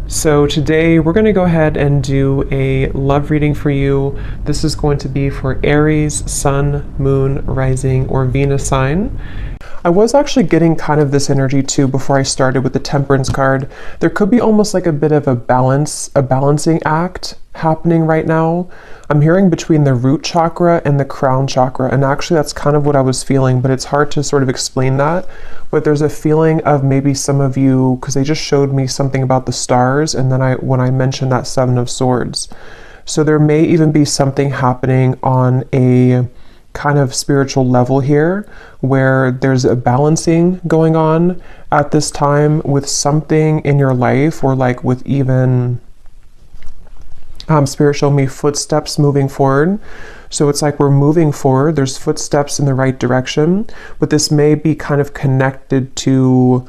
So today we're going to go ahead and do a love reading for you. This is going to be for Aries, Sun, Moon, Rising, or Venus sign. I was actually getting kind of this energy too before I started with the Temperance card. There could be almost like a bit of a balancing act happening right now. I'm hearing between the root chakra and the crown chakra, and actually that's kind of what I was feeling, but it's hard to sort of explain that. But there's a feeling of maybe some of you, because they just showed me something about the stars, and then when I mentioned that Seven of Swords. So there may even be something happening on a kind of spiritual level here where there's a balancing going on at this time with something in your life, or like with even Spirit showed me footsteps moving forward. So it's like we're moving forward, there's footsteps in the right direction, but this may be kind of connected to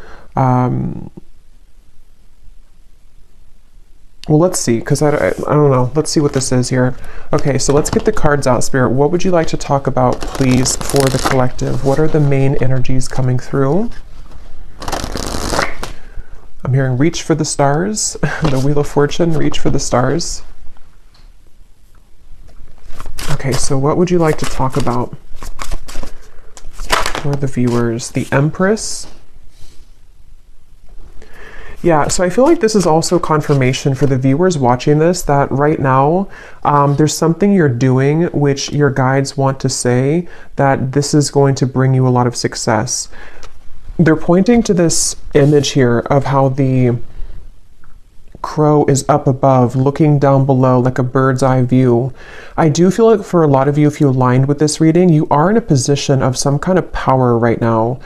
well, let's see, because I don't know. Let's see what this is here. Okay, so let's get the cards out, Spirit. What would you like to talk about, please, for the collective? What are the main energies coming through? I'm hearing reach for the stars. The Wheel of Fortune, reach for the stars. Okay, so what would you like to talk about for the viewers? The Empress. Yeah, so I feel like this is also confirmation for the viewers watching this that right now there's something you're doing which your guides want to say that this is going to bring you a lot of success. They're pointing to this image here of how the crow is up above looking down below like a bird's eye view. I do feel like for a lot of you, if you aligned with this reading, you are in a position of some kind of power right now.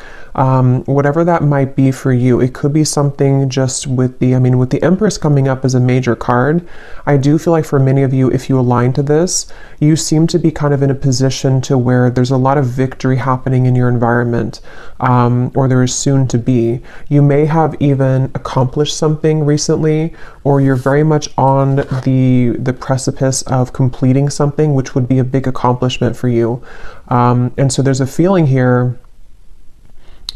Whatever that might be for you. It could be something just with the Empress coming up as a major card. I do feel like for many of you, if you align to this, you seem to be kind of in a position to where there's a lot of victory happening in your environment, or there is soon to be. You may have even accomplished something recently, or you're very much on the precipice of completing something, which would be a big accomplishment for you. And so there's a feeling here.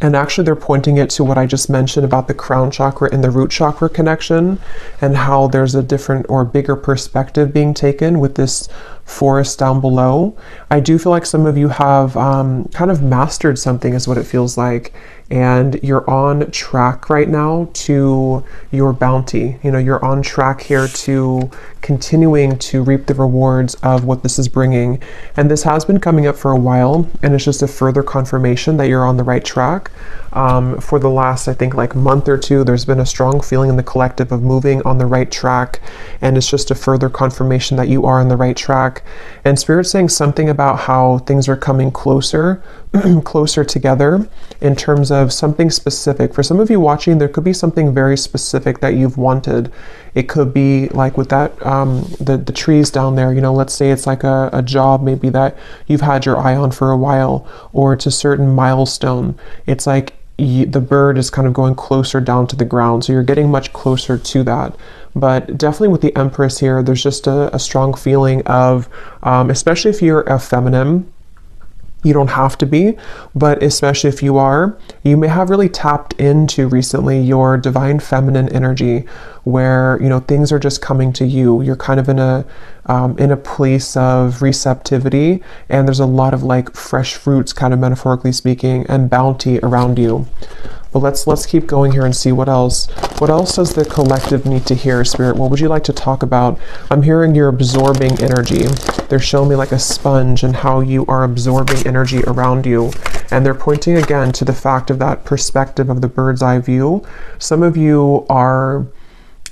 And actually they're pointing it to what I just mentioned about the crown chakra and the root chakra connection, and how there's a different or bigger perspective being taken with this forest down below. I do feel like some of you have kind of mastered something is what it feels like, and you're on track right now to your bounty. You know, you're on track here to continuing to reap the rewards of what this is bringing. And this has been coming up for a while, and it's just a further confirmation that you're on the right track. For the last, I think, like month or two, there's been a strong feeling in the collective of moving on the right track, and it's just a further confirmation that you are on the right track. And Spirit's saying something about how things are coming closer closer together in terms of something specific. For some of you watching, there could be something very specific that you've wanted. It could be like with that the trees down there, you know, let's say it's like a job maybe that you've had your eye on for a while, or it's a certain milestone. It's like the bird is kind of going closer down to the ground, so you're getting much closer to that. But definitely with the Empress here, there's just a strong feeling of, especially if you're a feminine, you don't have to be, but especially if you are, you may have really tapped into recently your divine feminine energy, where, you know, things are just coming to you. You're kind of in a place of receptivity, and there's a lot of like fresh fruits, kind of metaphorically speaking, and bounty around you. But let's keep going here and see what else. What else does the collective need to hear, Spirit? What would you like to talk about? I'm hearing you're absorbing energy. They're showing me like a sponge and how you are absorbing energy around you. And they're pointing again to the fact of that perspective of the bird's eye view. Some of you are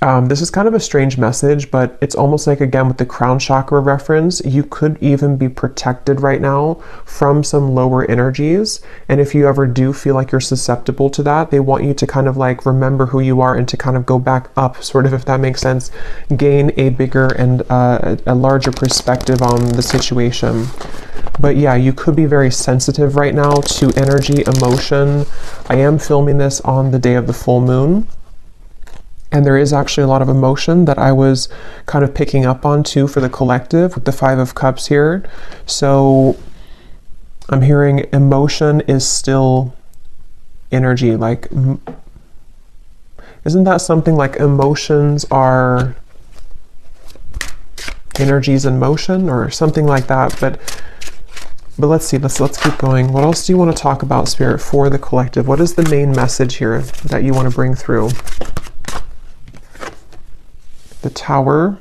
this is kind of a strange message, but it's almost like, again, with the crown chakra reference, you could even be protected right now from some lower energies. And if you ever do feel like you're susceptible to that, they want you to kind of like remember who you are and to kind of go back up, sort of, if that makes sense, gain a bigger and a larger perspective on the situation. But yeah, you could be very sensitive right now to energy, emotion. I am filming this on the day of the full moon, and there is actually a lot of emotion that I was kind of picking up on too for the collective with the Five of Cups here. So I'm hearing emotion is still energy, like Isn't that something like emotions are energies in motion or something like that? But let's see, let's keep going. What else do you want to talk about, Spirit, for the collective? What is the main message here that you want to bring through? The Tower.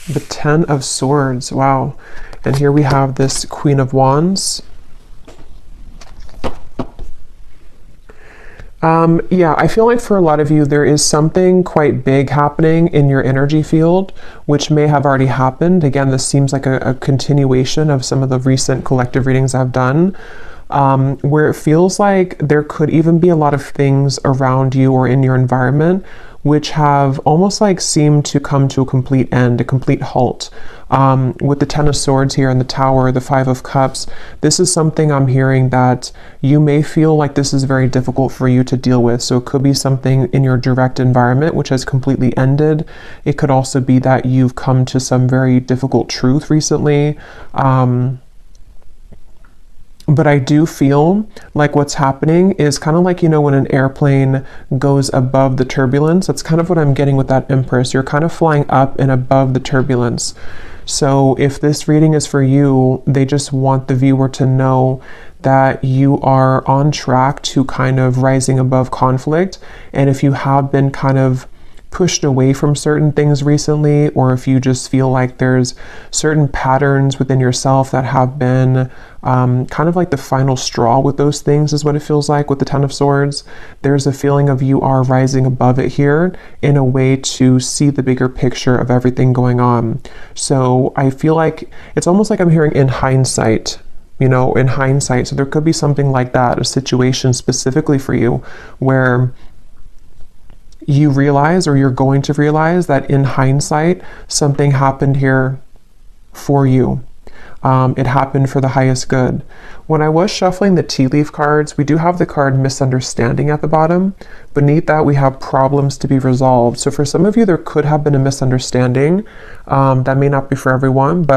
The Ten of Swords. Wow. And here we have this Queen of Wands. Yeah, I feel like for a lot of you, there is something quite big happening in your energy field, which may have already happened. Again, this seems like a continuation of some of the recent collective readings I've done, where it feels like there could even be a lot of things around you or in your environment which have almost like seemed to come to a complete end, a complete halt. With the Ten of Swords here in the Tower, the Five of Cups, this is something I'm hearing that you may feel like this is very difficult for you to deal with. So it could be something in your direct environment which has completely ended. It could also be that you've come to some very difficult truth recently. But I do feel like what's happening is kind of like, you know, when an airplane goes above the turbulence, that's kind of what I'm getting with that Empress. You're kind of flying up and above the turbulence. So if this reading is for you, they just want the viewer to know that you are on track to kind of rising above conflict. And if you have been kind of pushed away from certain things recently, or if you just feel like there's certain patterns within yourself that have been kind of like the final straw with those things, is what it feels like with the Ten of Swords. There's a feeling of you are rising above it here in a way to see the bigger picture of everything going on. So I feel like it's almost like I'm hearing in hindsight, you know, in hindsight. So there could be something like that, a situation specifically for you where you realize, or you're going to realize, that in hindsight, something happened here for you. It happened for the highest good. When I was shuffling the tea leaf cards, we do have the card misunderstanding at the bottom. Beneath that, we have problems to be resolved. So for some of you, there could have been a misunderstanding. That may not be for everyone,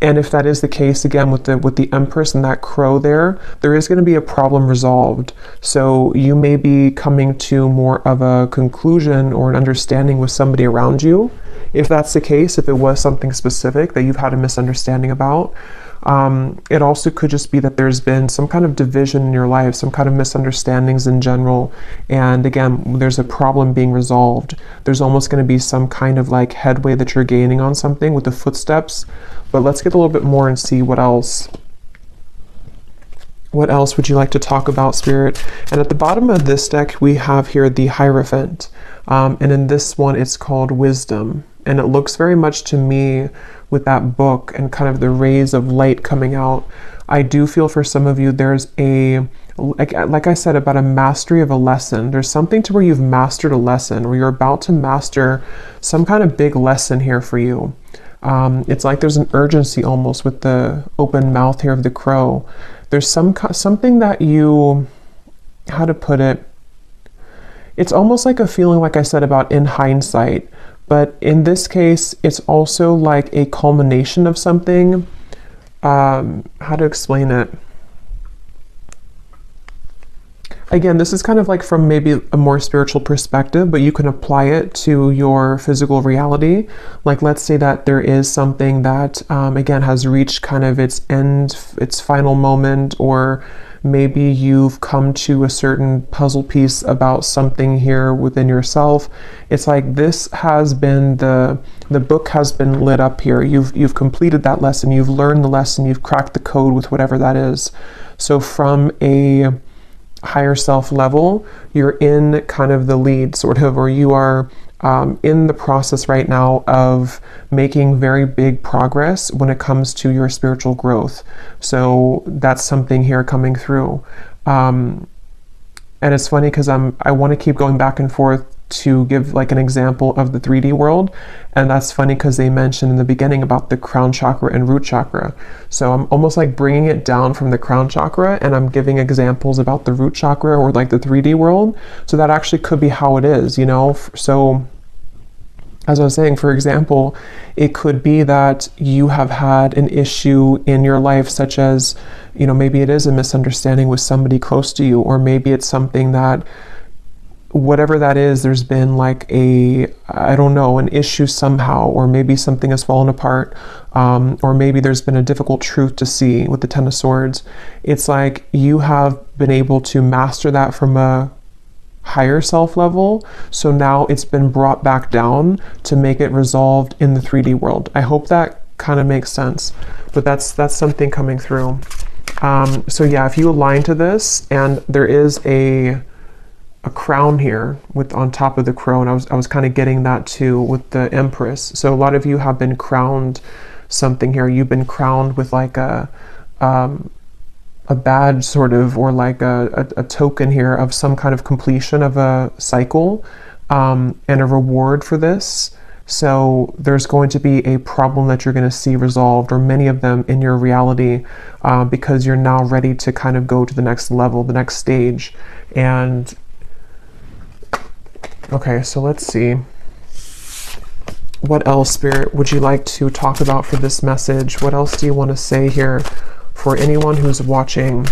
and if that is the case, again, with the Empress and that crow there is going to be a problem resolved. So you may be coming to more of a conclusion or an understanding with somebody around you. If that's the case, if it was something specific that you've had a misunderstanding about, it also could just be that there's been some kind of division in your life, some kind of misunderstandings in general. And again, there's a problem being resolved. There's almost going to be some kind of like headway that you're gaining on something with the footsteps. But let's get a little bit more and see what else. What else would you like to talk about, Spirit? And at the bottom of this deck, we have here the Hierophant. And in this one, it's called Wisdom. And it looks very much to me with that book and kind of the rays of light coming out. I do feel for some of you, there's like I said, about a mastery of a lesson. There's something to where you've mastered a lesson, or you're about to master some kind of big lesson here for you. It's like there's an urgency almost with the open mouth here of the crow. There's something that you, how to put it, it's almost like a feeling, like I said, about in hindsight. But in this case, it's also like a culmination of something. How to explain it? Again, this is kind of like from maybe a more spiritual perspective, but you can apply it to your physical reality. Like, let's say that there is something that, again, has reached kind of its end, its final moment, or maybe you've come to a certain puzzle piece about something here within yourself. It's like this has been, the book has been lit up here. You've completed that lesson. You've learned the lesson. You've cracked the code with whatever that is. So from a higher self level, you're in kind of the lead, sort of, or you are in the process right now of making very big progress when it comes to your spiritual growth. So that's something here coming through. And it's funny because I want to keep going back and forth to give like an example of the 3D world. And that's funny because they mentioned in the beginning about the crown chakra and root chakra. So I'm almost like bringing it down from the crown chakra, and I'm giving examples about the root chakra or like the 3D world. So that actually could be how it is, you know? So as I was saying, for example, it could be that you have had an issue in your life, such as, you know, maybe it is a misunderstanding with somebody close to you, or maybe it's something that, whatever that is, there's been like I don't know, an issue somehow, or maybe something has fallen apart, or maybe there's been a difficult truth to see with the Ten of Swords. It's like you have been able to master that from a higher self level, so now it's been brought back down to make it resolved in the 3D world. I hope that kind of makes sense, but that's something coming through. So yeah, if you align to this, and there is a crown here with on top of the crown, I was kind of getting that too with the Empress. So a lot of you have been crowned something here. You've been crowned with like a badge sort of, or like a token here of some kind of completion of a cycle, and a reward for this. So there's going to be a problem that you're going to see resolved, or many of them in your reality, because you're now ready to kind of go to the next level, the next stage. And okay, so let's see. What else, Spirit, would you like to talk about for this message? What else do you want to say here for anyone who's watching?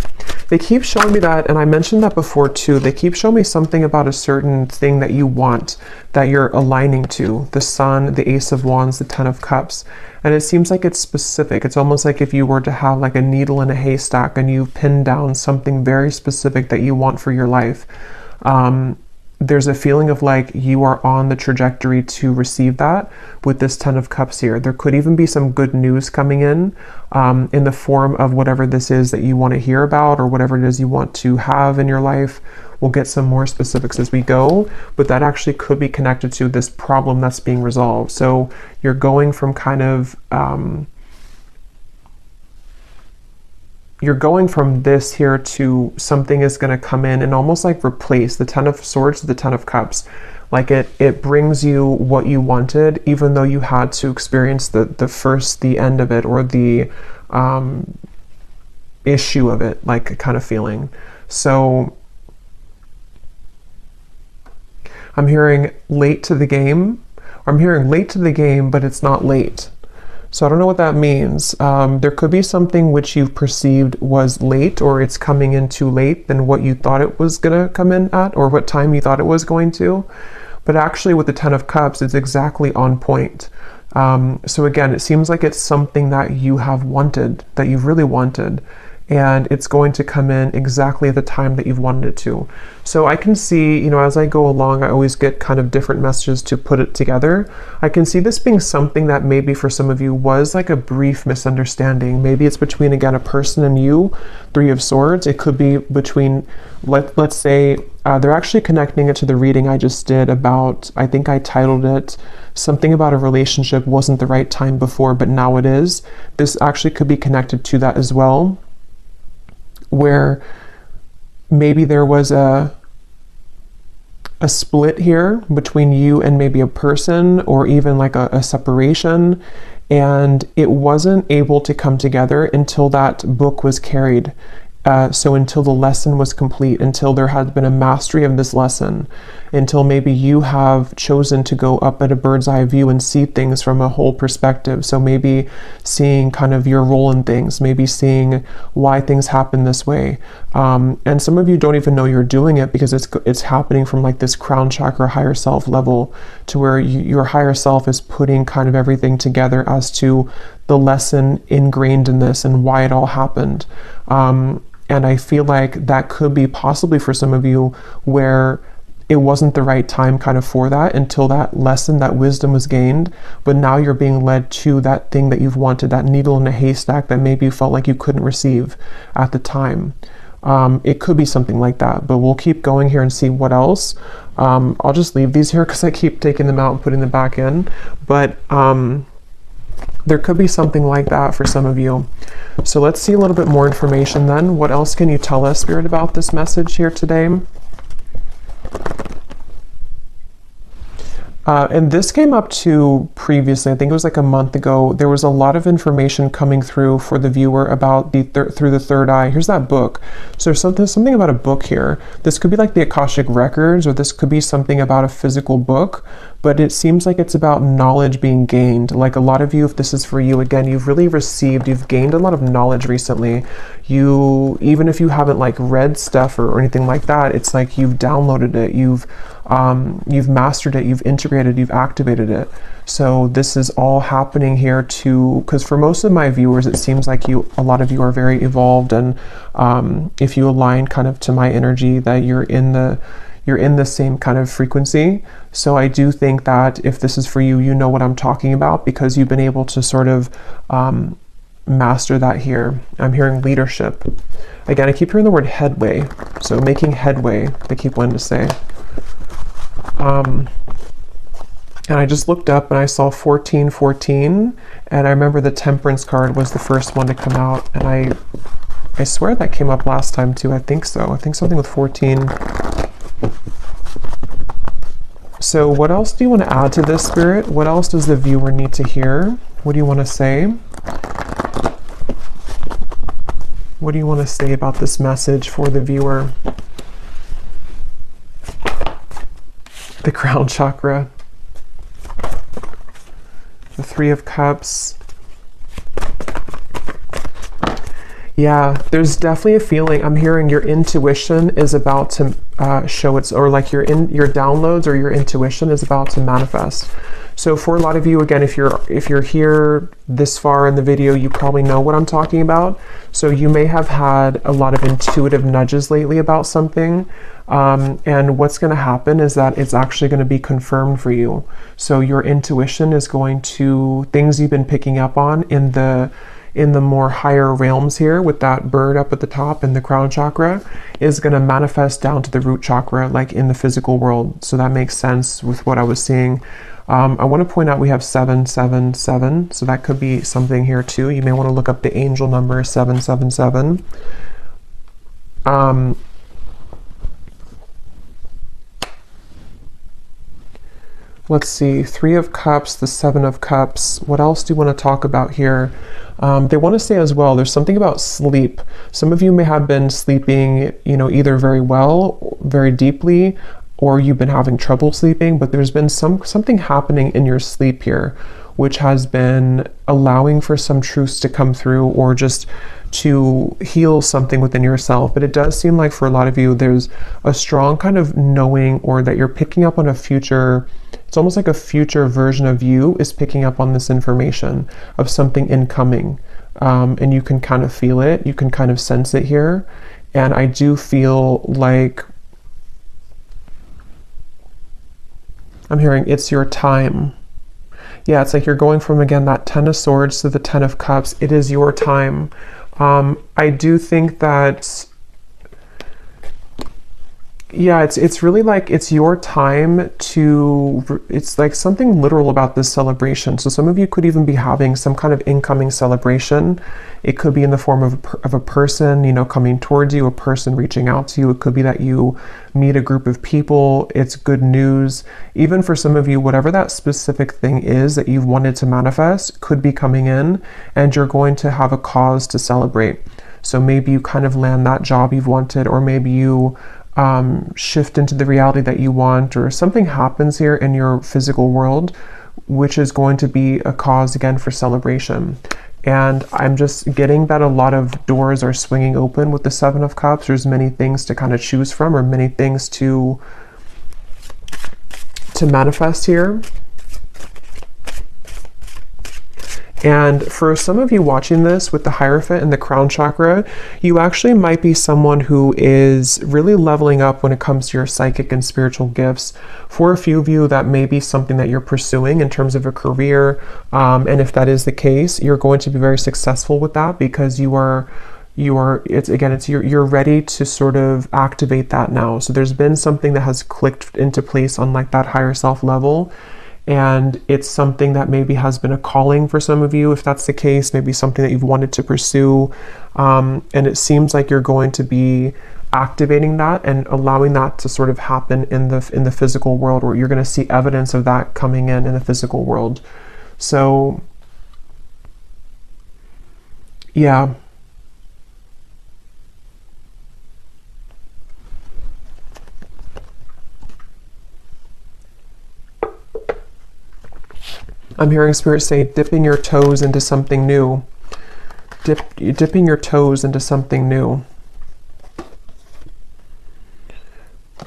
They keep showing me that, and I mentioned that before too, they keep showing me something about a certain thing that you want, that you're aligning to. The Sun, the Ace of Wands, the Ten of Cups. And it seems like it's specific. It's almost like if you were to have like a needle in a haystack and you've pinned down something very specific that you want for your life. There's a feeling of like you are on the trajectory to receive that with this Ten of Cups here. There could even be some good news coming in the form of whatever this is that you want to hear about, or whatever it is you want to have in your life. We'll get some more specifics as we go, but that actually could be connected to this problem that's being resolved. So you're going from kind of you're going from this here to something is going to come in and almost like replace the Ten of Swords to the Ten of Cups. Like it brings you what you wanted, even though you had to experience the end of it, or the issue of it, like kind of feeling. So I'm hearing late to the game, or I'm hearing late to the game, but it's not late. So I don't know what that means. There could be something which you've perceived was late, or it's coming in too late than what you thought it was going to come in at, or what time you thought it was going to. But actually with the Ten of Cups, it's exactly on point. So again, it seems like it's something that you have wanted, that you've really wanted, and it's going to come in exactly at the time that you've wanted it to. So I can see, you know, as I go along, I always get kind of different messages to put it together. I can see this being something that maybe for some of you was like a brief misunderstanding. Maybe it's between, again, a person and you, Three of Swords. It could be between, let's say, they're actually connecting it to the reading I just did about, I think I titled it, something about a relationship wasn't the right time before, but now it is. This actually could be connected to that as well, where maybe there was a split here between you and maybe a person, or even like a separation, and it wasn't able to come together until that book was carried. So until the lesson was complete, until there had been a mastery of this lesson, until maybe you have chosen to go up at a bird's eye view and see things from a whole perspective. So maybe seeing kind of your role in things, maybe seeing why things happen this way. And some of you don't even know you're doing it, because it's happening from like this crown chakra higher self level, to where your higher self is putting kind of everything together as to the lesson ingrained in this and why it all happened. And I feel like that could be possibly for some of you where it wasn't the right time kind of for that, until that lesson, that wisdom was gained. But now you're being led to that thing that you've wanted, that needle in a haystack that maybe you felt like you couldn't receive at the time. It could be something like that, but we'll keep going here and see what else. I'll just leave these here because I keep taking them out and putting them back in. But there could be something like that for some of you. So let's see a little bit more information then. What else can you tell us, Spirit, about this message here today? And this came up too previously. I think it was like a month ago. There was a lot of information coming through for the viewer about through the third eye. Here's that book. So there's something about a book here. This could be like the Akashic Records, or this could be something about a physical book, but it seems like it's about knowledge being gained. Like a lot of you, if this is for you, again, you've gained a lot of knowledge recently. Even if you haven't like read stuff or anything like that, it's like you've downloaded it, you've mastered it, you've integrated, you've activated it. So this is all happening here too, because for most of my viewers, it seems like a lot of you are very evolved, and if you align kind of to my energy, that you're in the same kind of frequency. So I do think that if this is for you, you know what I'm talking about, because you've been able to sort of master that here. I'm hearing leadership. Again, I keep hearing the word headway. So making headway, they keep wanting to say. And I just looked up and I saw 1414, and I remember the Temperance card was the first one to come out, and I swear that came up last time too. I think so. I think something with 14. So what else do you want to add to this, Spirit? What else does the viewer need to hear? What do you want to say? What do you want to say about this message for the viewer? The crown chakra. The Three of Cups. Yeah, there's definitely a feeling. I'm hearing your intuition is about to show its, or like your downloads or your intuition is about to manifest. So for a lot of you, again, if you're here this far in the video, you probably know what I'm talking about. So you may have had a lot of intuitive nudges lately about something. And what's going to happen is that it's actually going to be confirmed for you. So your intuition is going to, things you've been picking up on in the more higher realms here with that bird up at the top in the crown chakra, is going to manifest down to the root chakra, like in the physical world. So that makes sense with what I was seeing. I want to point out we have 777, so that could be something here too. You may want to look up the angel number 777. Let's see, Three of Cups, the Seven of Cups. What else do you want to talk about here? They want to say as well, there's something about sleep. Some of you may have been sleeping, either very well, very deeply, or you've been having trouble sleeping, but there's been something happening in your sleep here, which has been allowing for some truths to come through, or just to heal something within yourself. But it does seem like for a lot of you, there's a strong kind of knowing, or that you're picking up on a future. It's almost like a future version of you is picking up on this information of something incoming. And you can kind of feel it. You can kind of sense it here. And I do feel like I'm hearing it's your time. Yeah, it's like you're going from, again, that Ten of Swords to the Ten of Cups. It is your time. I do think that, yeah, it's really like it's your time to, it's like something literal about this celebration. So some of you could even be having some kind of incoming celebration. It could be in the form of a person, coming towards you, a person reaching out to you. It could be that you meet a group of people. It's good news. Even for some of you, whatever that specific thing is that you've wanted to manifest could be coming in, and you're going to have a cause to celebrate. So maybe you kind of land that job you've wanted, or maybe you shift into the reality that you want, or something happens here in your physical world, which is going to be a cause again for celebration. And I'm just getting that a lot of doors are swinging open with the Seven of Cups. There's many things to kind of choose from, or many things to manifest here. And for some of you watching this with the Hierophant and the crown chakra, you actually might be someone who is really leveling up when it comes to your psychic and spiritual gifts. For a few of you, that may be something that you're pursuing in terms of a career. And if that is the case, you're going to be very successful with that, because you're ready to sort of activate that now. So there's been something that has clicked into place on like that higher self level. And it's something that maybe has been a calling for some of you, if that's the case, maybe something that you've wanted to pursue. And it seems like you're going to be activating that and allowing that to sort of happen in the physical world, where you're going to see evidence of that coming in the physical world. So yeah. I'm hearing Spirit say dipping your toes into something new. Dipping your toes into something new.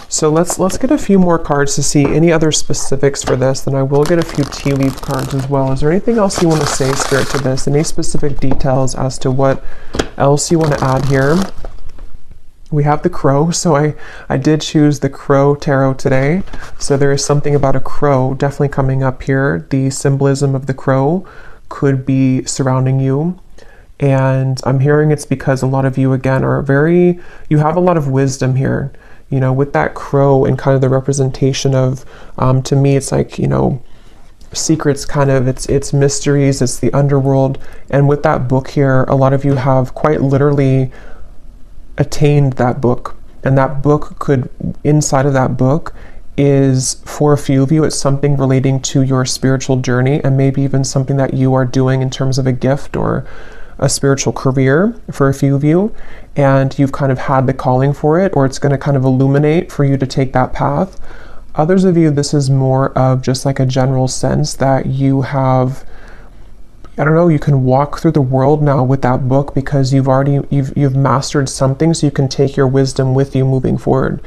So let's get a few more cards to see any other specifics for this. Then I will get a few tea leaf cards as well. Is there anything else you want to say, Spirit, to this? Any specific details as to what else you want to add here? We have the crow, so I did choose the crow tarot today. So there is something about a crow definitely coming up here. The symbolism of the crow could be surrounding you. And I'm hearing it's because a lot of you, again, you have a lot of wisdom here. You know, with that crow and kind of the representation of, to me, it's like, you know, secrets, kind of, it's mysteries, it's the underworld. And with that book here, a lot of you have quite literally attained that book, and that book could, inside of that book is, for a few of you, it's something relating to your spiritual journey, and maybe even something that you are doing in terms of a gift or a spiritual career for a few of you, and you've kind of had the calling for it, or it's going to kind of illuminate for you to take that path. Others of you, this is more of just like a general sense that you have, I don't know, you can walk through the world now with that book because you've mastered something, so you can take your wisdom with you moving forward.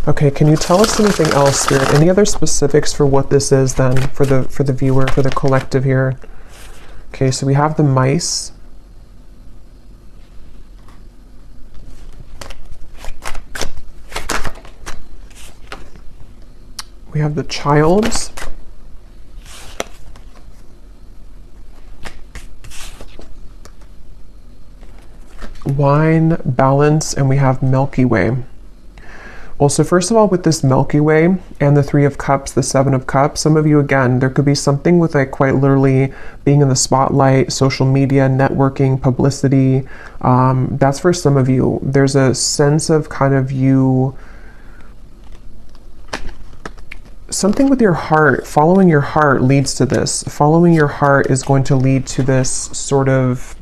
Okay, can you tell us anything else, Spirit? Any other specifics for what this is then, for the viewer, for the collective here? Okay, so we have the mice. We have the childs. Wine, balance, and we have Milky Way. Well, so first of all, with this Milky Way and the Three of Cups, the Seven of Cups, some of you, again, there could be something with like quite literally being in the spotlight, social media, networking, publicity. That's for some of you. There's a sense of kind of you, something with your heart, following your heart leads to this. Following your heart is going to lead to this sort of,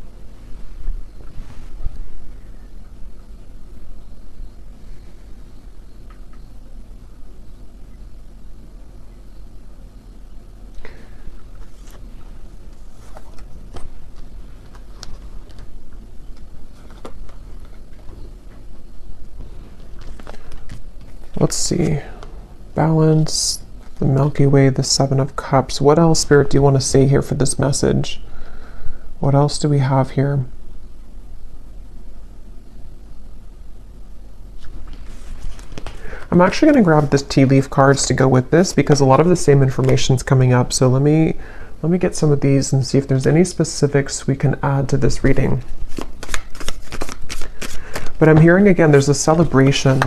let's see, balance, the Milky Way, the Seven of Cups. What else, Spirit, do you want to say here for this message? What else do we have here? I'm actually going to grab this tea leaf cards to go with this because a lot of the same information is coming up. So let me get some of these and see if there's any specifics we can add to this reading. But I'm hearing, again, there's a celebration.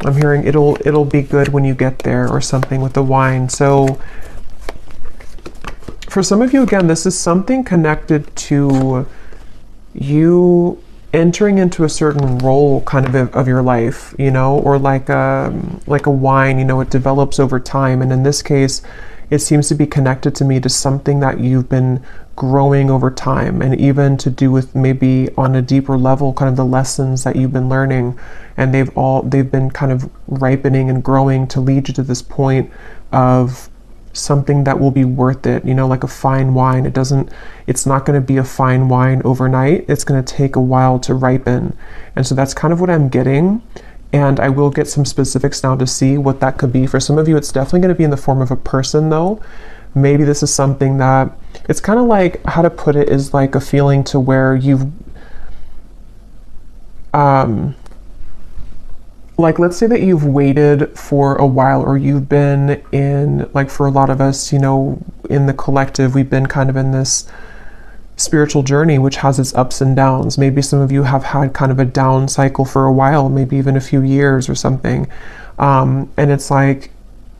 I'm hearing it'll be good when you get there, or something with the wine. So for some of you, again, this is something connected to you entering into a certain role kind of your life, you know, or like a wine, you know, it develops over time. And in this case, it seems to be connected to me to something that you've been growing over time, and even to do with maybe on a deeper level, kind of the lessons that you've been learning, and they've been kind of ripening and growing to lead you to this point of something that will be worth it, you know, like a fine wine. It's not going to be a fine wine overnight. It's going to take a while to ripen. And so that's kind of what I'm getting. And I will get some specifics now to see what that could be. For some of you, it's definitely going to be in the form of a person, though. Maybe this is something that, it's kind of like, how to put it, is like a feeling to where you've, like, let's say that you've waited for a while, or you've been in, like, for a lot of us, you know, in the collective, we've been kind of in this spiritual journey, which has its ups and downs. Maybe some of you have had kind of a down cycle for a while, maybe even a few years or something. And it's like,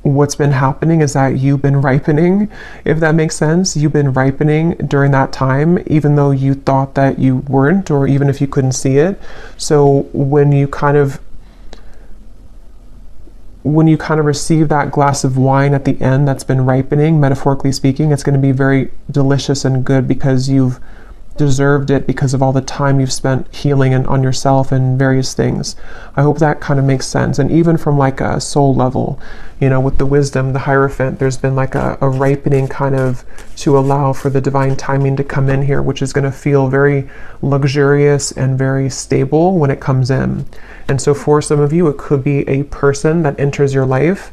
what's been happening is that you've been ripening, if that makes sense. You've been ripening during that time, even though you thought that you weren't, or even if you couldn't see it. So when you kind of receive that glass of wine at the end that's been ripening, metaphorically speaking, it's going to be very delicious and good because you've deserved it because of all the time you've spent healing and on yourself and various things. I hope that kind of makes sense. And even from like a soul level, you know, with the wisdom, the Hierophant, there's been like a ripening kind of to allow for the divine timing to come in here, which is going to feel very luxurious and very stable when it comes in. And so for some of you, it could be a person that enters your life.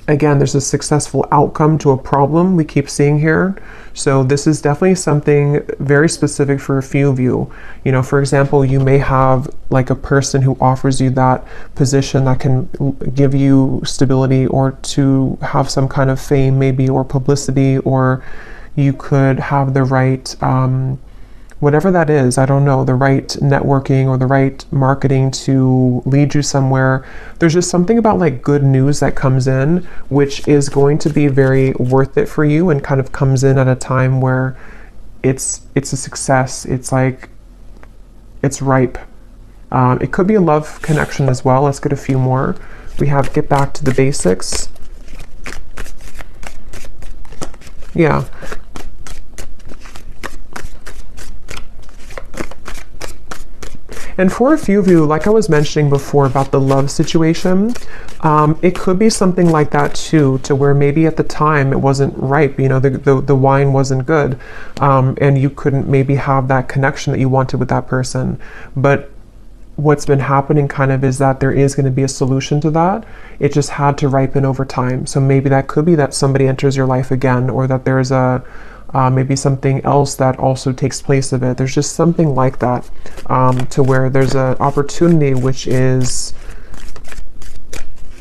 Again, there's a successful outcome to a problem we keep seeing here. So this is definitely something very specific for a few of you. You know, for example, you may have like a person who offers you that position that can give you stability, or to have some kind of fame maybe, or publicity, or you could have the right whatever that is, I don't know, the right networking or the right marketing to lead you somewhere. There's just something about like good news that comes in, which is going to be very worth it for you, and kind of comes in at a time where it's a success. It's like, it's ripe. It could be a love connection as well. Let's get a few more. We have get back to the basics. Yeah. And for a few of you, like I was mentioning before about the love situation, it could be something like that too, to where maybe at the time it wasn't ripe, you know, the wine wasn't good, and you couldn't maybe have that connection that you wanted with that person. But what's been happening kind of is that there is going to be a solution to that. It just had to ripen over time. So maybe that could be that somebody enters your life again, or that there's a maybe something else that also takes place of it. There's just something like that, to where there's an opportunity which is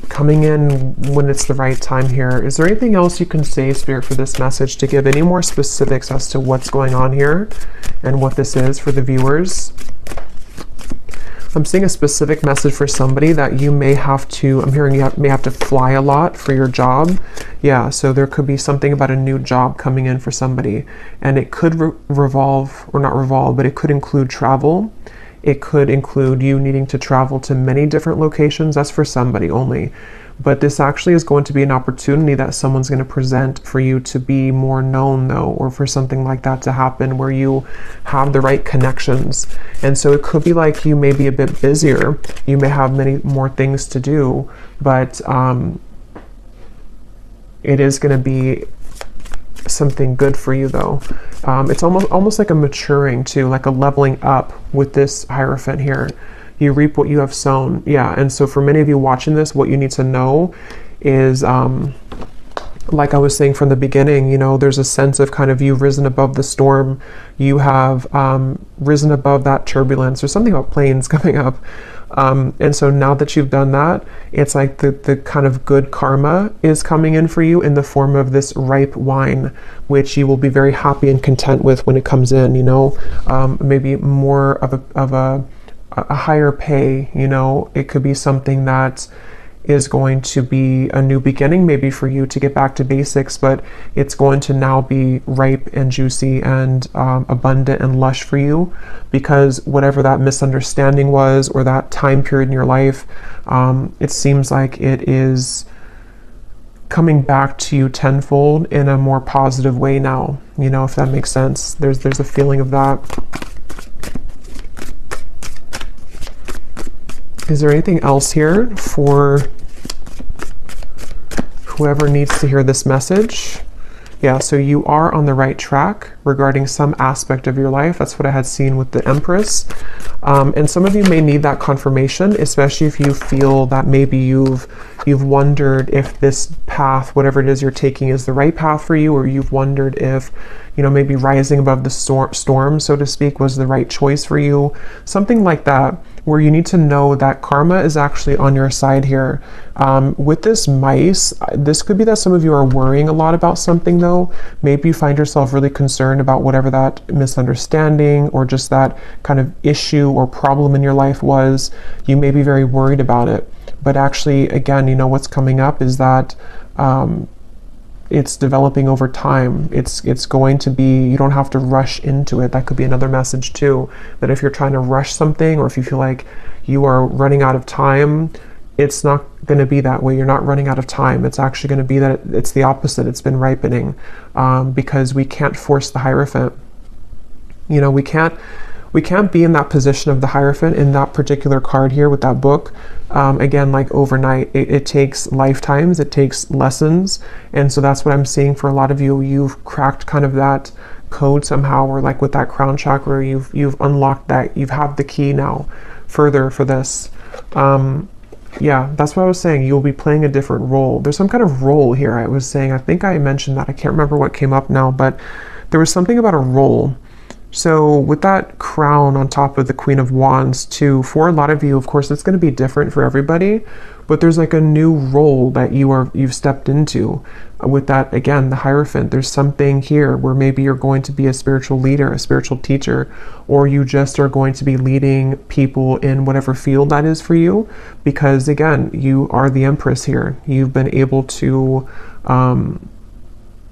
coming in when it's the right time here. Is there anything else you can say, Spirit, for this message, to give any more specifics as to what's going on here and what this is for the viewers? I'm seeing a specific message for somebody that you may have to, I'm hearing you may have to fly a lot for your job. Yeah, so there could be something about a new job coming in for somebody. And it could revolve, or not revolve, but it could include travel. It could include you needing to travel to many different locations. That's for somebody only. But this actually is going to be an opportunity that someone's going to present for you to be more known, though, or for something like that to happen where you have the right connections. And so it could be like you may be a bit busier. You may have many more things to do, but it is going to be something good for you, though. It's almost like a maturing too, like a leveling up with this Hierophant here. You reap what you have sown. Yeah, and so for many of you watching this, what you need to know is, like I was saying from the beginning, you know, there's a sense of kind of you've risen above the storm. You have risen above that turbulence. There's something about planes coming up. And so now that you've done that, it's like the kind of good karma is coming in for you in the form of this ripe wine, which you will be very happy and content with when it comes in, you know, maybe more of a higher pay, you know. It could be something that is going to be a new beginning maybe for you to get back to basics, but it's going to now be ripe and juicy and abundant and lush for you, because whatever that misunderstanding was, or that time period in your life, it seems like it is coming back to you tenfold in a more positive way now, you know, if that makes sense. There's a feeling of that. Is there anything else here for whoever needs to hear this message? Yeah, so you are on the right track regarding some aspect of your life. That's what I had seen with the Empress. And some of you may need that confirmation, especially if you feel that maybe you've wondered if this path, whatever it is you're taking, is the right path for you, or you've wondered if, you know, maybe rising above the storm, so to speak, was the right choice for you. Something like that, where you need to know that karma is actually on your side here. With this mice, this could be that some of you are worrying a lot about something, though. Maybe you find yourself really concerned about whatever that misunderstanding or just that kind of issue or problem in your life was. You may be very worried about it. But actually, again, you know, what's coming up is that it's developing over time. It's going to be, you don't have to rush into it. That could be another message too, that if you're trying to rush something, or if you feel like you are running out of time, it's not going to be that way. You're not running out of time. It's actually going to be that it's the opposite. It's been ripening, because we can't force the Hierophant. You know, we can't be in that position of the Hierophant in that particular card here with that book. Again, like overnight, it takes lifetimes, it takes lessons. And so that's what I'm seeing for a lot of you. You've cracked kind of that code somehow, or like with that crown chakra, you've unlocked that. You've had the key now further for this. Yeah, that's what I was saying. You'll be playing a different role. There's some kind of role here. I was saying, I think I mentioned that. I can't remember what came up now, but there was something about a role. So with that crown on top of the Queen of Wands too, for a lot of you, of course, it's going to be different for everybody, but there's like a new role that you've stepped into with that. Again, the Hierophant, there's something here where maybe you're going to be a spiritual leader, a spiritual teacher, or you just are going to be leading people in whatever field that is for you, because again, you are the Empress here. You've been able to,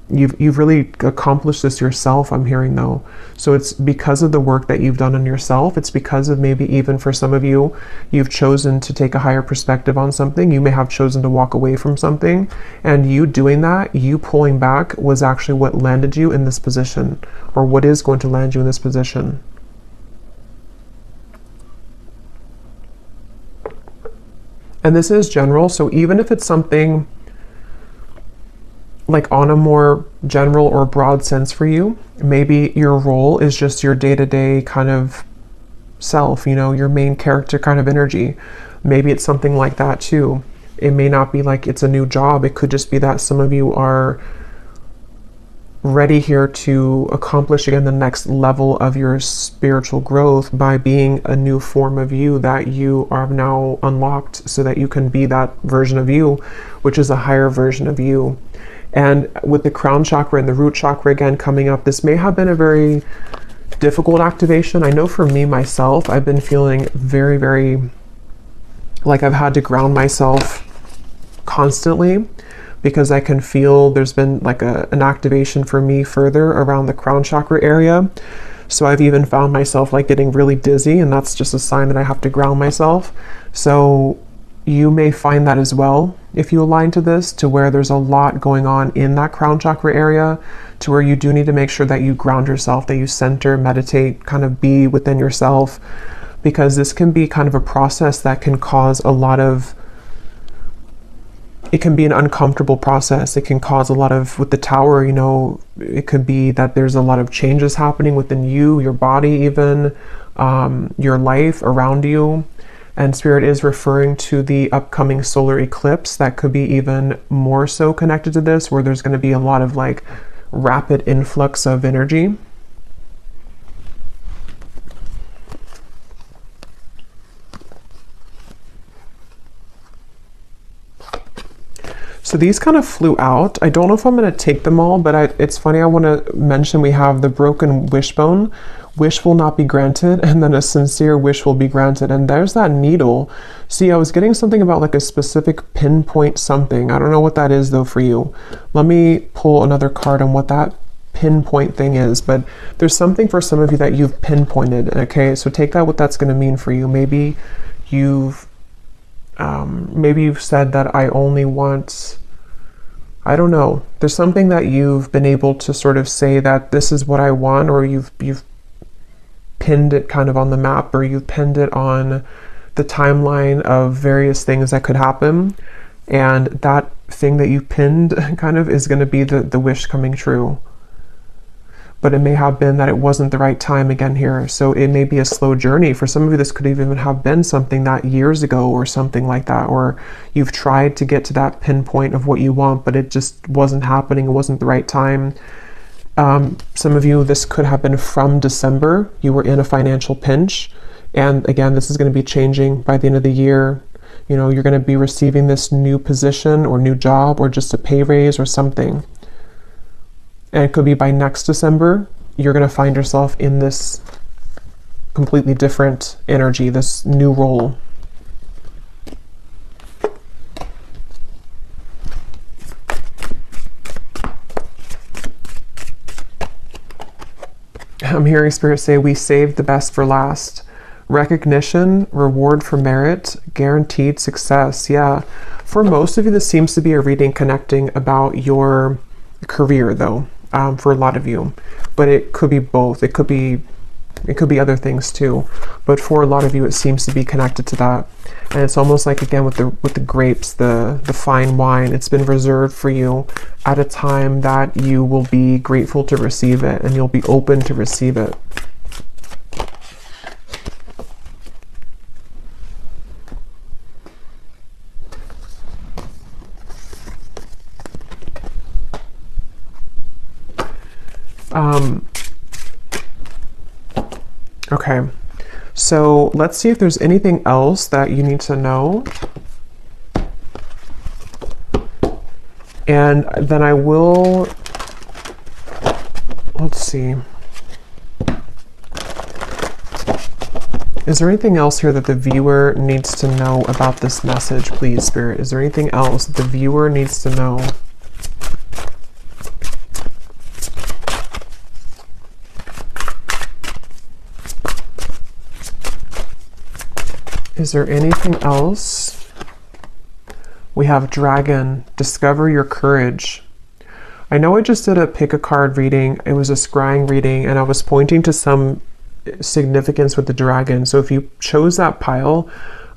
you've really accomplished this yourself, I'm hearing though. So it's because of the work that you've done on yourself. It's because of maybe even for some of you, you've chosen to take a higher perspective on something. You may have chosen to walk away from something, and you doing that, you pulling back, was actually what landed you in this position, or what is going to land you in this position. And this is general, so even if it's something like on a more general or broad sense for you, maybe your role is just your day-to-day kind of self, you know, your main character kind of energy. Maybe it's something like that too. It may not be like it's a new job. It could just be that some of you are ready here to accomplish again the next level of your spiritual growth by being a new form of you that you are now unlocked, so that you can be that version of you, which is a higher version of you. And with the crown chakra and the root chakra again coming up, this may have been a very difficult activation. I know for me, myself, I've been feeling very, very like I've had to ground myself constantly, because I can feel there's been like an activation for me further around the crown chakra area. So I've even found myself like getting really dizzy, and that's just a sign that I have to ground myself. So you may find that as well if you align to this, to where there's a lot going on in that crown chakra area, to where you do need to make sure that you ground yourself, that you center, meditate, kind of be within yourself, because this can be kind of a process that can cause a lot of, it can be an uncomfortable process. It can cause a lot of, with the Tower, you know, it could be that there's a lot of changes happening within you, your body even, your life around you. And Spirit is referring to the upcoming solar eclipse that could be even more so connected to this, where there's going to be a lot of like rapid influx of energy. So these kind of flew out. I don't know if I'm going to take them all, but it's funny. I want to mention we have the broken wishbone. Wish will not be granted, and then a sincere wish will be granted. And there's that needle. See, I was getting something about like a specific pinpoint something. I don't know what that is though for you. Let me pull another card on what that pinpoint thing is, but there's something for some of you that you've pinpointed. Okay, so take that, what that's going to mean for you. Maybe you've said that I only want, I don't know. There's something that you've been able to sort of say that this is what I want, or you've pinned it kind of on the map, or you've pinned it on the timeline of various things that could happen. And that thing that you pinned kind of is going to be the wish coming true. But it may have been that it wasn't the right time again here. So it may be a slow journey. For some of you, this could even have been something that years ago or something like that, or you've tried to get to that pinpoint of what you want, but it just wasn't happening. It wasn't the right time. Some of you, this could have been from December. You were in a financial pinch. And again, this is going to be changing by the end of the year. You know, you're going to be receiving this new position or new job, or just a pay raise or something. And it could be by next December, you're going to find yourself in this completely different energy, this new role. I'm hearing Spirit say, we saved the best for last. Recognition, reward for merit, guaranteed success. Yeah. For most of you, this seems to be a reading connecting about your career, though, for a lot of you. But it could be both. It could be other things too. But for a lot of you, it seems to be connected to that. And it's almost like, again, with the grapes, the fine wine, it's been reserved for you at a time that you will be grateful to receive it, and you'll be open to receive it. Okay, so let's see if there's anything else that you need to know. And then I will, let's see. Is there anything else here that the viewer needs to know about this message, please, Spirit? Is there anything else that the viewer needs to know? Is there anything else? We have Dragon, discover your courage. I know I just did a pick a card reading. It was a scrying reading, and I was pointing to some significance with the dragon. So if you chose that pile,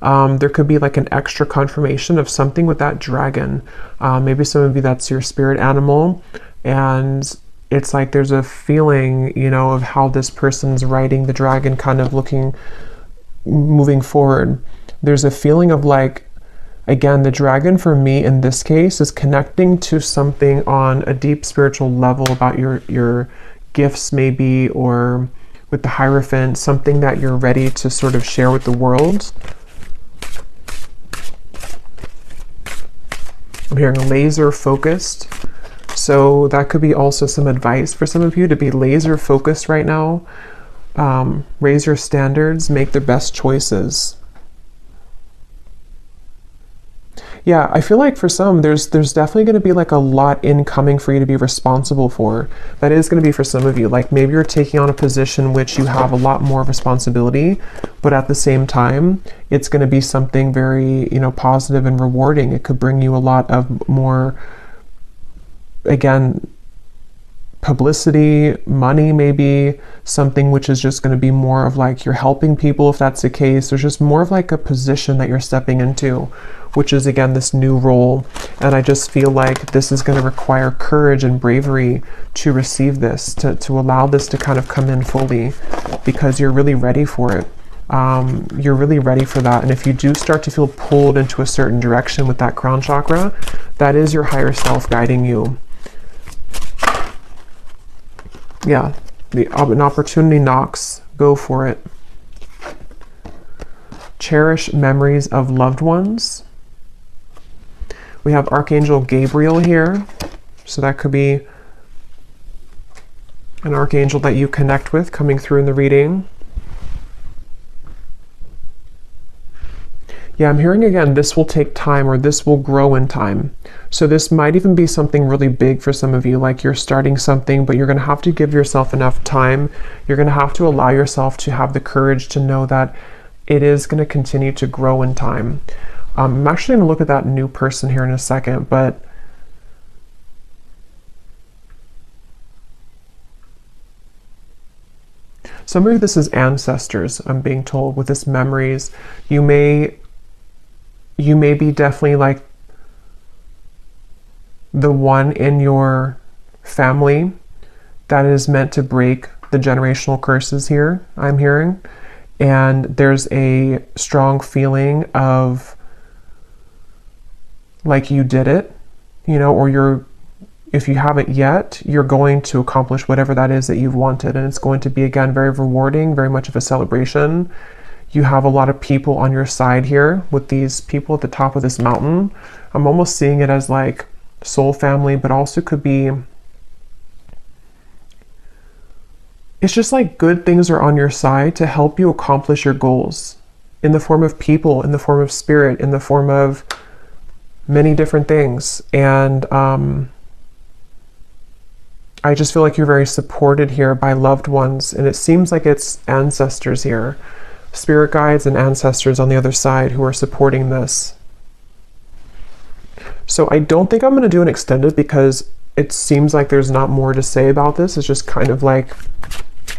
there could be like an extra confirmation of something with that dragon. Maybe some of you, that's your spirit animal. And it's like there's a feeling, you know, of how this person's riding the dragon, kind of moving forward. There's a feeling of like, again, the dragon for me in this case is connecting to something on a deep spiritual level about your gifts maybe, or with the Hierophant, something that you're ready to sort of share with the world. I'm hearing laser focused. So that could be also some advice for some of you to be laser focused right now. Raise your standards, make the best choices. Yeah, I feel like for some, there's definitely going to be like a lot incoming for you to be responsible for. That is going to be for some of you. Like maybe you're taking on a position which you have a lot more responsibility, but at the same time, it's going to be something very, you know, positive and rewarding. It could bring you a lot of more, again, publicity, money, maybe something which is just going to be more of like you're helping people, if that's the case. There's just more of like a position that you're stepping into, which is again this new role. And I just feel like this is going to require courage and bravery to receive this, to allow this to kind of come in fully, because you're really ready for it. You're really ready for that. And if you do start to feel pulled into a certain direction with that crown chakra, that is your higher self guiding you. Yeah, an opportunity knocks, go for it. Cherish memories of loved ones. We have Archangel Gabriel here. So that could be an archangel that you connect with coming through in the reading. Yeah, I'm hearing again, this will take time, or this will grow in time. So this might even be something really big for some of you, like you're starting something, but you're going to have to give yourself enough time. You're going to have to allow yourself to have the courage to know that it is going to continue to grow in time. I'm actually going to look at that new person here in a second, but some of you, this is ancestors, I'm being told, with this memories. You may be definitely like the one in your family that is meant to break the generational curses here, I'm hearing. And there's a strong feeling of like you did it, you know, or if you haven't yet, you're going to accomplish whatever that is that you've wanted. And it's going to be, again, very rewarding, very much of a celebration. You have a lot of people on your side here with these people at the top of this mountain. I'm almost seeing it as like soul family, but also could be, it's just like good things are on your side to help you accomplish your goals in the form of people, in the form of spirit, in the form of many different things. And I just feel like you're very supported here by loved ones, and it seems like it's ancestors here, spirit guides and ancestors on the other side who are supporting this. So I don't think I'm going to do an extended because it seems like there's not more to say about this. It's just kind of like,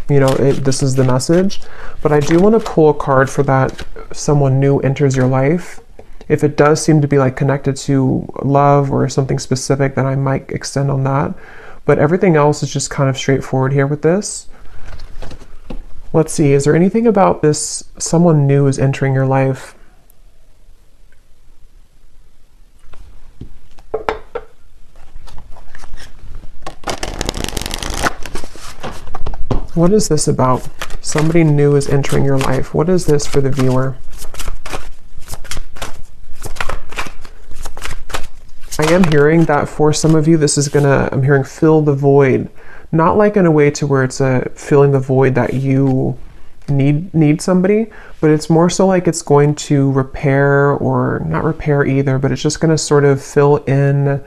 you know, this is the message. But I do want to pull a card for that someone new enters your life. If it does seem to be like connected to love or something specific, then I might extend on that. But everything else is just kind of straightforward here with this. Let's see, is there anything about this someone new is entering your life? What is this about? Somebody new is entering your life. What is this for the viewer? I am hearing that for some of you, this is gonna, I'm hearing fill the void. Not like in a way to where it's filling the void that you need somebody, but it's more so like it's going to repair, or not repair either, but it's just gonna sort of fill in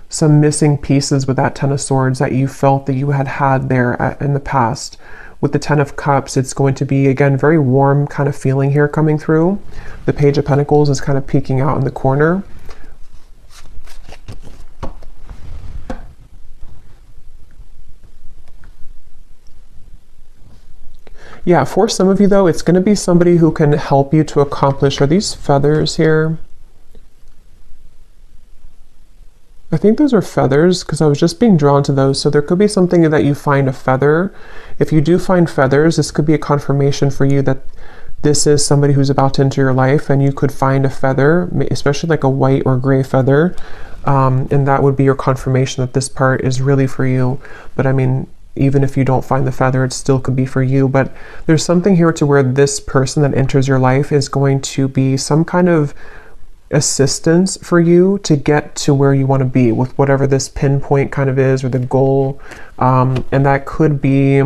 some missing pieces with that Ten of Swords that you felt that you had there in the past. With the Ten of Cups, it's going to be, again, very warm kind of feeling here coming through. The Page of Pentacles is kind of peeking out in the corner. Yeah, for some of you though, it's going to be somebody who can help you to accomplish, are these feathers here? I think those are feathers because I was just being drawn to those. So there could be something that you find a feather. If you do find feathers, this could be a confirmation for you that this is somebody who's about to enter your life, and you could find a feather, especially like a white or gray feather. And that would be your confirmation that this part is really for you. But I mean, even if you don't find the feather, it still could be for you. But there's something here to where this person that enters your life is going to be some kind of assistance for you to get to where you want to be with whatever this pinpoint kind of is, or the goal. And that could be,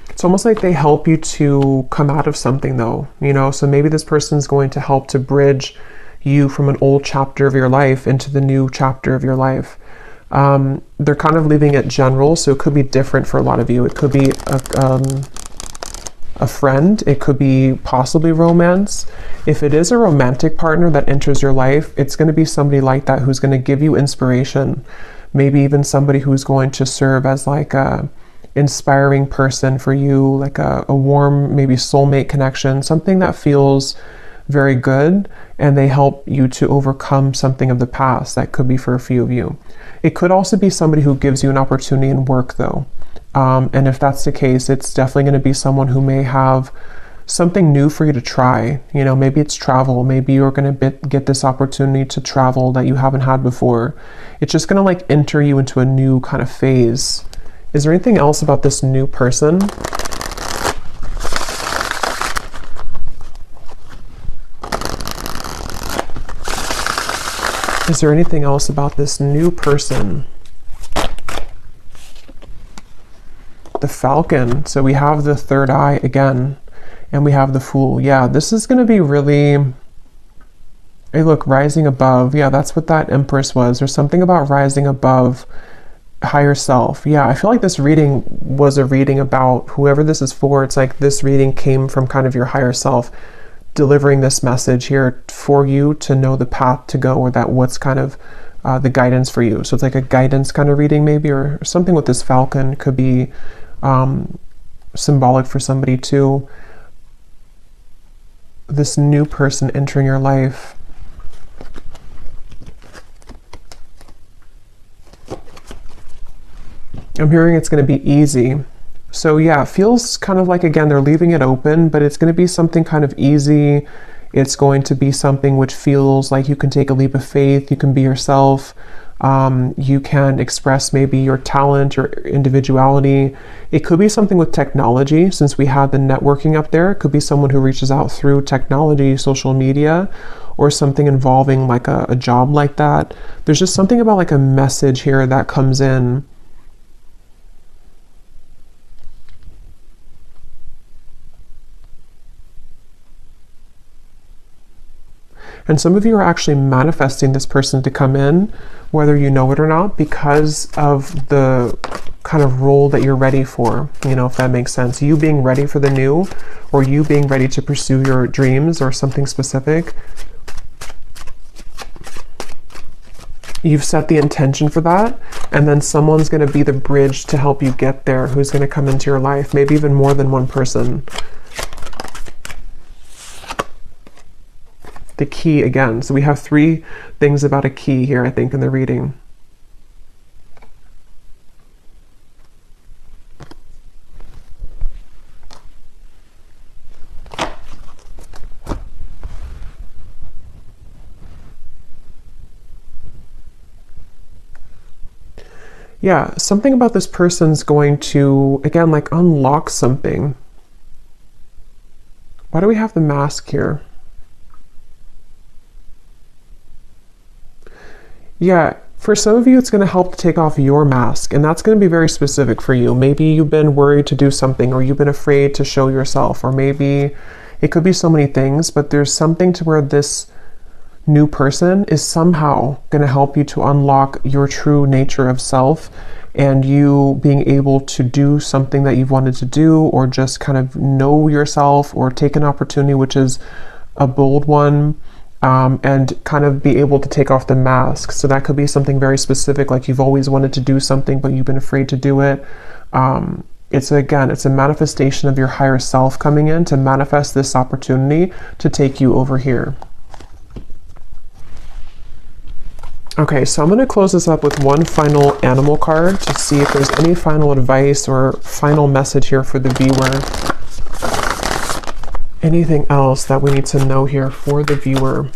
it's almost like they help you to come out of something though, you know. So maybe this person's going to help to bridge you from an old chapter of your life into the new chapter of your life. They're kind of leaving it general, so it could be different for a lot of you. It could be a friend, it could be possibly romance. If it is a romantic partner that enters your life, it's going to be somebody like that who's going to give you inspiration. Maybe even somebody who's going to serve as like a inspiring person for you, like a warm, maybe soulmate connection, something that feels very good, and they help you to overcome something of the past. That could be for a few of you. It could also be somebody who gives you an opportunity in work though. And if that's the case, it's definitely going to be someone who may have something new for you to try. You know, maybe it's travel. Maybe you're going to get this opportunity to travel that you haven't had before. It's just going to like enter you into a new kind of phase. Is there anything else about this new person? Is there anything else about this new person? The Falcon. So we have the third eye again, and we have the Fool. Yeah, this is going to be really, hey look, rising above. Yeah, that's what that Empress was. There's something about rising above higher self. Yeah, I feel like this reading was a reading about whoever this is for. It's like this reading came from kind of your higher self delivering this message here for you to know the path to go, or that what's kind of the guidance for you. So it's like a guidance kind of reading maybe, or something with this Falcon could be symbolic for somebody too. This new person entering your life. I'm hearing it's going to be easy. So yeah, it feels kind of like, again, they're leaving it open, but it's going to be something kind of easy. It's going to be something which feels like you can take a leap of faith. You can be yourself. You can express maybe your talent or individuality. It could be something with technology, since we had the networking up there. It could be someone who reaches out through technology, social media, or something involving like a job like that. There's just something about like a message here that comes in. And some of you are actually manifesting this person to come in, whether you know it or not, because of the kind of role that you're ready for, you know, if that makes sense. You being ready for the new, or you being ready to pursue your dreams or something specific. You've set the intention for that, and then someone's going to be the bridge to help you get there, who's going to come into your life, maybe even more than one person. The key again. So we have 3 things about a key here, I think, in the reading. Yeah, something about this person's going to, again, like unlock something. Why do we have the mask here? Yeah, for some of you, it's going to help to take off your mask, and that's going to be very specific for you. Maybe you've been worried to do something, or you've been afraid to show yourself, or maybe it could be so many things, but there's something to where this new person is somehow going to help you to unlock your true nature of self, and you being able to do something that you've wanted to do, or just kind of know yourself, or take an opportunity, which is a bold one, and kind of be able to take off the mask. So that could be something very specific, like you've always wanted to do something, but you've been afraid to do it. It's a manifestation of your higher self coming in to manifest this opportunity to take you over here. Okay, so I'm going to close this up with one final animal card to see if there's any final advice or final message here for the viewer. Anything else that we need to know here for the viewer?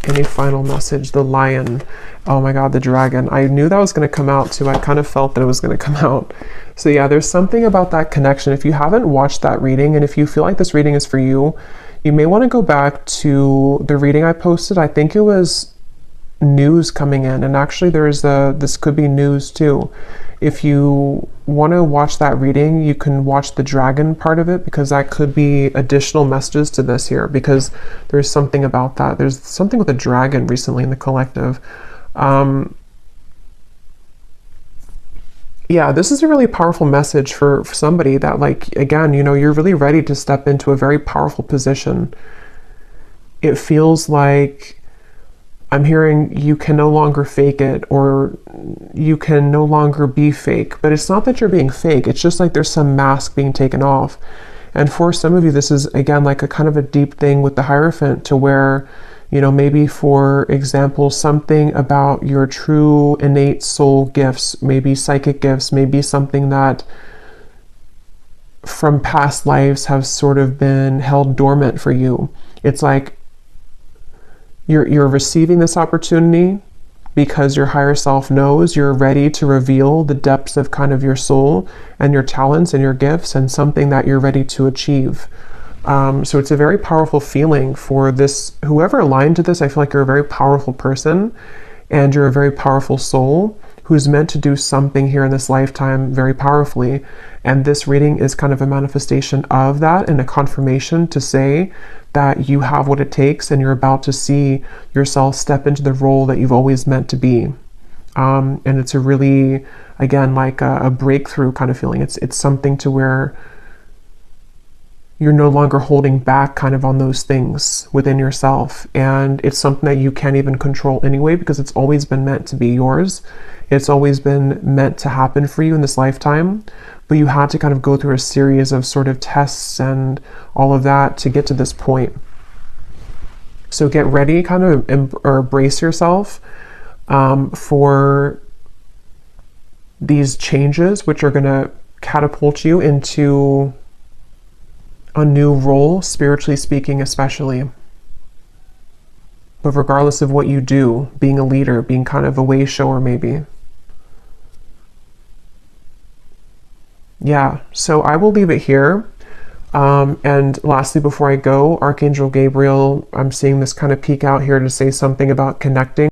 Any final message? The lion. Oh my God, the dragon. I knew that was going to come out too. I kind of felt that it was going to come out. So yeah, there's something about that connection. If you haven't watched that reading, and if you feel like this reading is for you, you may want to go back to the reading I posted. I think it was news coming in, and actually this could be news too. If you want to watch that reading, you can watch the dragon part of it, because that could be additional messages to this here, because there's something about that. There's something with a dragon recently in the collective. Yeah, this is a really powerful message for somebody that, like, again, you know, you're really ready to step into a very powerful position. It feels like I'm hearing you can no longer fake it, or you can no longer be fake. But it's not that you're being fake. It's just like there's some mask being taken off. And for some of you, this is, again, like a kind of a deep thing with the Hierophant, to where, you know, maybe, for example, something about your true innate soul gifts, maybe psychic gifts, maybe something that from past lives have sort of been held dormant for you. It's like you're receiving this opportunity because your higher self knows you're ready to reveal the depths of kind of your soul and your talents and your gifts, and something that you're ready to achieve. So it's a very powerful feeling for this, whoever aligned to this. I feel like you're a very powerful person, and you're a very powerful soul who's meant to do something here in this lifetime very powerfully. And this reading is kind of a manifestation of that, and a confirmation to say that you have what it takes, and you're about to see yourself step into the role that you've always meant to be. And it's a really, again, like a breakthrough kind of feeling. It's something to where you're no longer holding back kind of on those things within yourself. And it's something that you can't even control anyway, because it's always been meant to be yours. It's always been meant to happen for you in this lifetime. But you had to kind of go through a series of sort of tests and all of that to get to this point. So get ready, kind of, or brace yourself for these changes, which are going to catapult you into a new role, spiritually speaking, especially. But regardless of what you do, being a leader, being kind of a way shower, maybe. Yeah, so I will leave it here. And lastly, before I go, Archangel Gabriel, I'm seeing this kind of peek out here to say something about connecting.